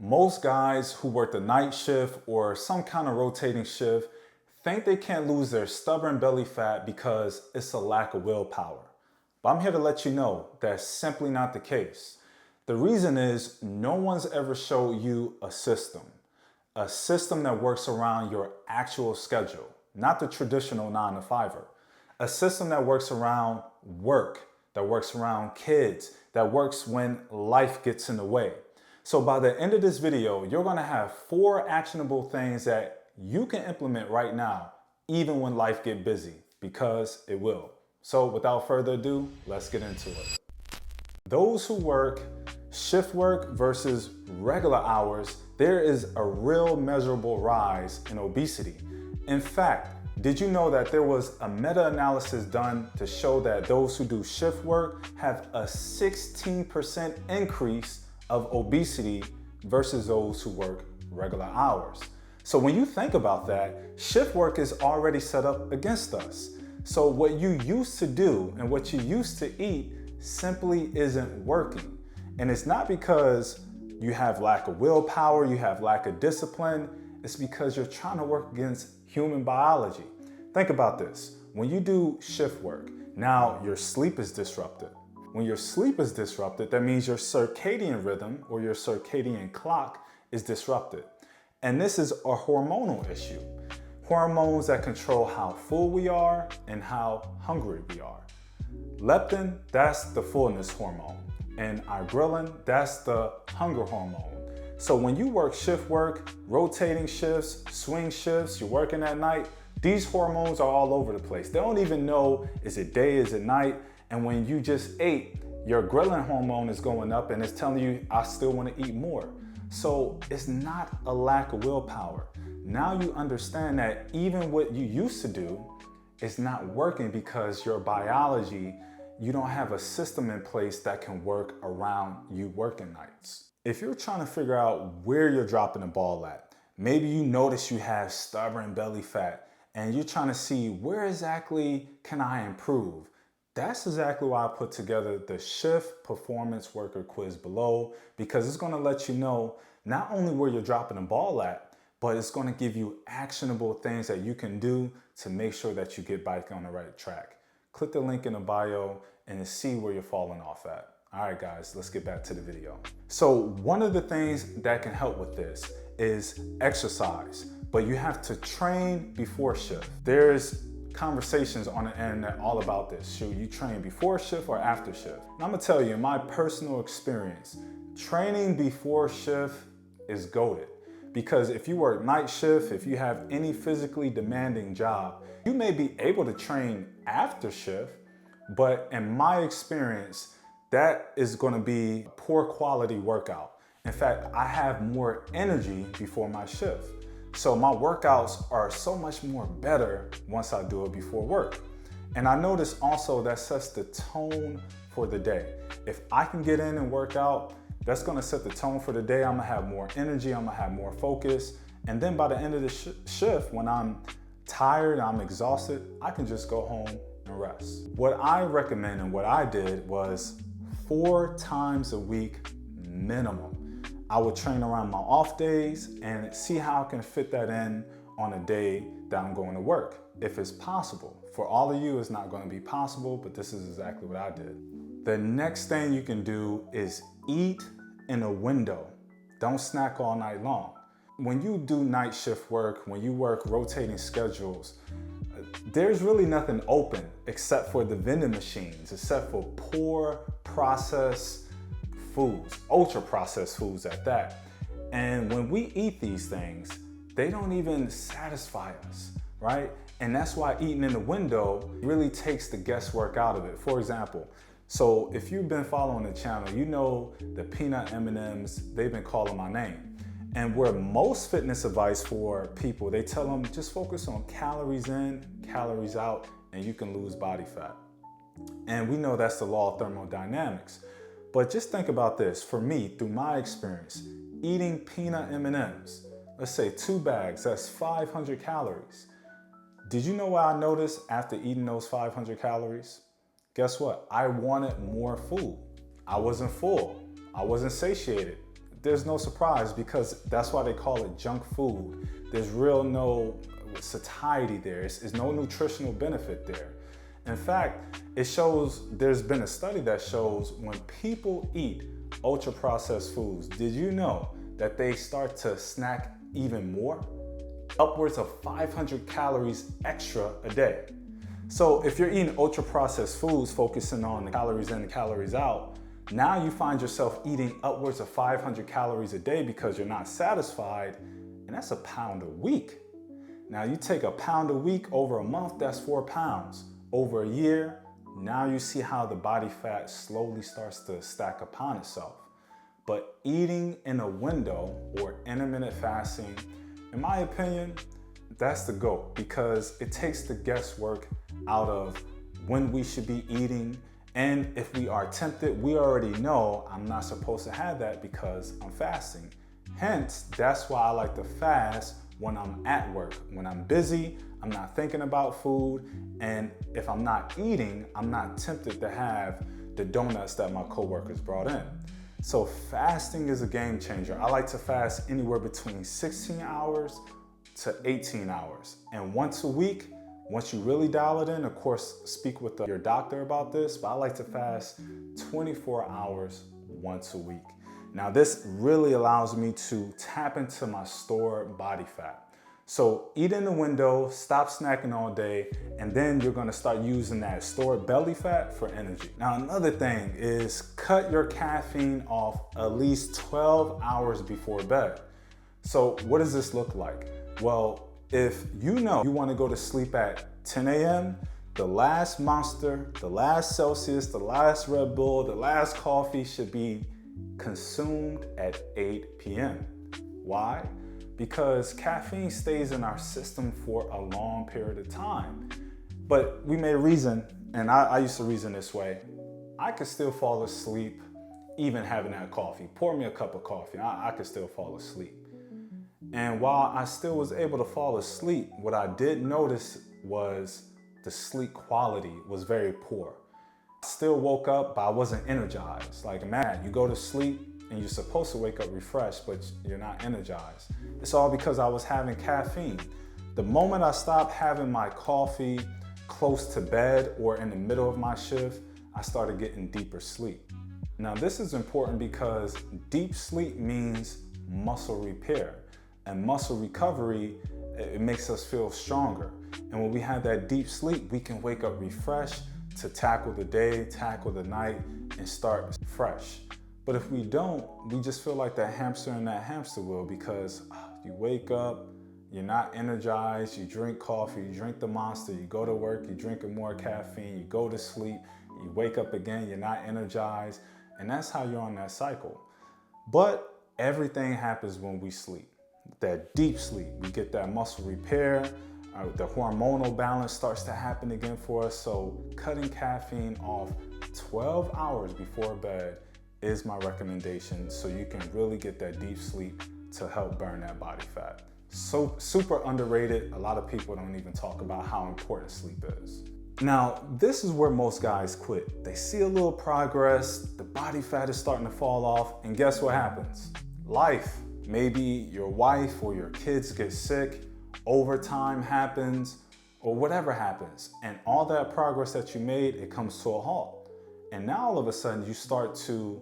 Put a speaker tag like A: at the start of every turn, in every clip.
A: Most guys who work the night shift or some kind of rotating shift think they can't lose their stubborn belly fat because it's a lack of willpower. But I'm here to let you know that's simply not the case. The reason is no one's ever showed you a system that works around your actual schedule, not the traditional 9 to 5er. A system that works around work, that works around kids, that works when life gets in the way. So by the end of this video, you're gonna have 4 actionable things that you can implement right now, even when life gets busy, because it will. So without further ado, let's get into it. Those who work shift work versus regular hours, there is a real measurable rise in obesity. In fact, did you know that there was a meta-analysis done to show that those who do shift work have a 16% increase of obesity versus those who work regular hours? So when you think about that, shift work is already set up against us. So what you used to do and what you used to eat simply isn't working. And it's not because you have lack of willpower, you have lack of discipline, it's because you're trying to work against human biology. Think about this. When you do shift work, now your sleep is disrupted. When your sleep is disrupted, that means your circadian rhythm or your circadian clock is disrupted. And this is a hormonal issue. Hormones that control how full we are and how hungry we are. Leptin, that's the fullness hormone. And ghrelin, that's the hunger hormone. So when you work shift work, rotating shifts, swing shifts, you're working at night, these hormones are all over the place. They don't even know, is it day, is it night? And when you just ate, your ghrelin hormone is going up and it's telling you, I still want to eat more. So it's not a lack of willpower. Now you understand that even what you used to do is not working because your biology, you don't have a system in place that can work around you working nights. If you're trying to figure out where you're dropping the ball at, maybe you notice you have stubborn belly fat and you're trying to see where exactly can I improve. That's exactly why I put together the Shift Performance Worker Quiz below, because it's going to let you know not only where you're dropping the ball at, but it's going to give you actionable things that you can do to make sure that you get back on the right track. Click the link in the bio and see where you're falling off at. All right, guys, let's get back to the video. So one of the things that can help with this is exercise, but you have to train before shift. There's conversations on the internet all about this. Should you train before shift or after shift? And I'm gonna tell you, in my personal experience, training before shift is goated. Because if you work night shift, if you have any physically demanding job, you may be able to train after shift, but in my experience, that is going to be a poor quality workout. In fact, I have more energy before my shift. So my workouts are so much more better once I do it before work. And I notice also that sets the tone for the day. If I can get in and work out, that's gonna set the tone for the day. I'm gonna have more energy, I'm gonna have more focus. And then by the end of the shift, when I'm tired, I'm exhausted, I can just go home and rest. What I recommend and what I did was 4 times a week minimum. I would train around my off days and see how I can fit that in on a day that I'm going to work, if it's possible. For all of you, it's not going to be possible, but this is exactly what I did. The next thing you can do is eat in a window. Don't snack all night long. When you do night shift work, when you work rotating schedules, there's really nothing open except for the vending machines, except for poor processed foods, ultra processed foods at that. And when we eat these things, they don't even satisfy us, right? And that's why eating in the window really takes the guesswork out of it. For example, so if you've been following the channel, you know the peanut M&Ms, they've been calling my name. And where most fitness advice for people, they tell them just focus on calories in, calories out, and you can lose body fat. And we know that's the law of thermodynamics. But just think about this. For me, through my experience, eating peanut M&Ms, let's say 2 bags, that's 500 calories. Did you know what I noticed after eating those 500 calories? Guess what? I wanted more food. I wasn't full. I wasn't satiated. there's no surprise because that's why they call it junk food. There's no satiety there. It's no nutritional benefit there. In fact, there's been a study that shows when people eat ultra processed foods, did you know that they start to snack even more? Upwards of 500 calories extra a day. So if you're eating ultra processed foods, focusing on the calories in and calories out, now you find yourself eating upwards of 500 calories a day because you're not satisfied, and that's a pound a week. Now you take a pound a week over a month, that's 4 pounds. Over a year, now you see how the body fat slowly starts to stack upon itself. But eating in a window or intermittent fasting, in my opinion, that's the GOAT because it takes the guesswork out of when we should be eating. And if we are tempted, we already know I'm not supposed to have that because I'm fasting. Hence, that's why I like to fast when I'm at work. When I'm busy, I'm not thinking about food. And if I'm not eating, I'm not tempted to have the donuts that my coworkers brought in. So fasting is a game changer. I like to fast anywhere between 16 hours to 18 hours. And once a week, once you really dial it in, of course, speak with your doctor about this, but I like to fast 24 hours once a week. Now, this really allows me to tap into my stored body fat. So eat in the window, stop snacking all day, and then you're gonna start using that stored belly fat for energy. Now, another thing is cut your caffeine off at least 12 hours before bed. So what does this look like? Well, if you know you wanna go to sleep at 10 a.m., the last Monster, the last Celsius, the last Red Bull, the last coffee should be consumed at 8 p.m. Why? Because caffeine stays in our system for a long period of time. But we may reason, and I used to reason this way, I could still fall asleep even having that coffee. Pour me a cup of coffee, I could still fall asleep. And while I still was able to fall asleep, what I did notice was the sleep quality was very poor. I still woke up, but I wasn't energized. Like, man, you go to sleep and you're supposed to wake up refreshed, but you're not energized. It's all because I was having caffeine. The moment I stopped having my coffee close to bed or in the middle of my shift, I started getting deeper sleep. Now, this is important because deep sleep means muscle repair. And muscle recovery, it makes us feel stronger. And when we have that deep sleep, we can wake up refreshed to tackle the day, tackle the night, and start fresh. But if we don't, we just feel like that hamster in that hamster wheel because you wake up, you're not energized, you drink coffee, you drink the Monster, you go to work, you drink more caffeine, you go to sleep, you wake up again, you're not energized, and that's how you're on that cycle. But everything happens when we sleep. That deep sleep, we get that muscle repair, the hormonal balance starts to happen again for us. So cutting caffeine off 12 hours before bed is my recommendation so you can really get that deep sleep to help burn that body fat. So super underrated. A lot of people don't even talk about how important sleep is. Now, this is where most guys quit. They see a little progress, the body fat is starting to fall off, and guess what happens? Life. Maybe your wife or your kids get sick, overtime happens, or whatever happens. And all that progress that you made, it comes to a halt. And now all of a sudden you start to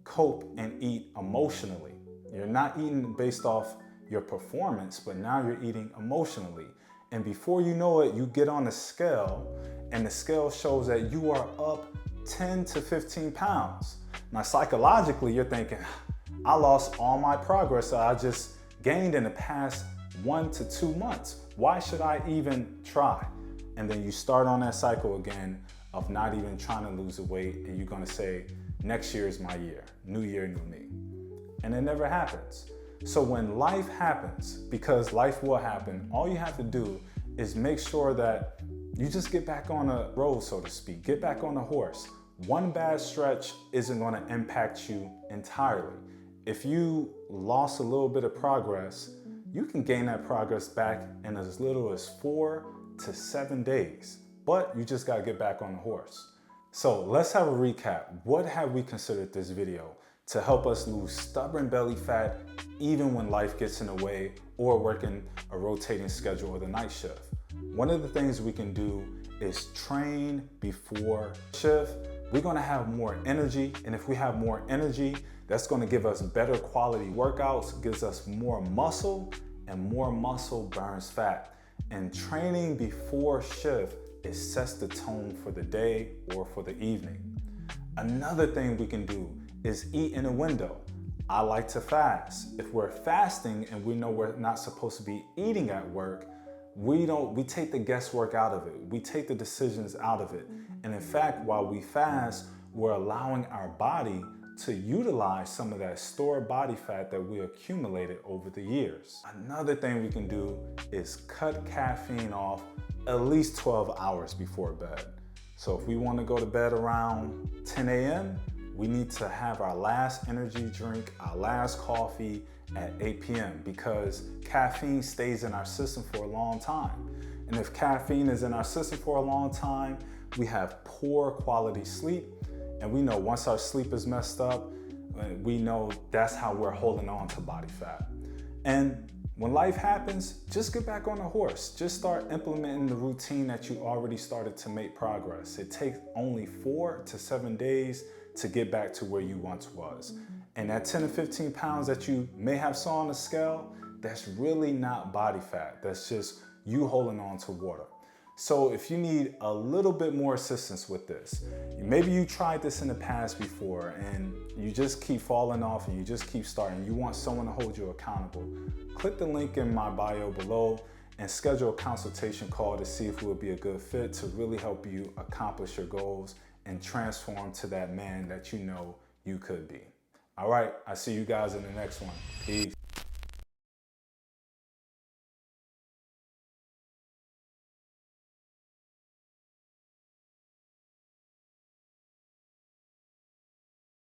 A: cope and eat emotionally. You're not eating based off your performance, but now you're eating emotionally. And before you know it, you get on the scale and the scale shows that you are up 10 to 15 pounds. Now, psychologically, you're thinking, I lost all my progress that I just gained in the past 1 to 2 months. Why should I even try? And then you start on that cycle again of not even trying to lose the weight, and you're gonna say, next year is my year, new year, new me. And it never happens. So when life happens, because life will happen, all you have to do is make sure that you just get back on the road, so to speak, get back on the horse. One bad stretch isn't gonna impact you entirely. If you lost a little bit of progress, you can gain that progress back in as little as 4 to 7 days, but you just gotta get back on the horse. So let's have a recap. What have we considered this video? to help us lose stubborn belly fat even when life gets in the way or working a rotating schedule or the night shift. One of the things we can do is train before shift. We're gonna have more energy, and if we have more energy, that's gonna give us better quality workouts, gives us more muscle, and more muscle burns fat. And training before shift, it sets the tone for the day or for the evening. Another thing we can do is eat in a window. I like to fast. If we're fasting and we know we're not supposed to be eating at work, we take the guesswork out of it. We take the decisions out of it. And in fact, while we fast, we're allowing our body to utilize some of that stored body fat that we accumulated over the years. Another thing we can do is cut caffeine off at least 12 hours before bed. So if we want to go to bed around 10 a.m., we need to have our last energy drink, our last coffee at 8 p.m. because caffeine stays in our system for a long time. And if caffeine is in our system for a long time, we have poor quality sleep. And we know once our sleep is messed up, we know that's how we're holding on to body fat. And when life happens, just get back on the horse. Just start implementing the routine that you already started to make progress. It takes only 4 to 7 days to get back to where you once was. And that 10 to 15 pounds that you may have saw on the scale, that's really not body fat. That's just you holding on to water. So if you need a little bit more assistance with this, maybe you tried this in the past before and you just keep falling off and you just keep starting, you want someone to hold you accountable, click the link in my bio below and schedule a consultation call to see if it would be a good fit to really help you accomplish your goals and transform to that man that you know you could be. All right, I'll see you guys in the next one. Peace.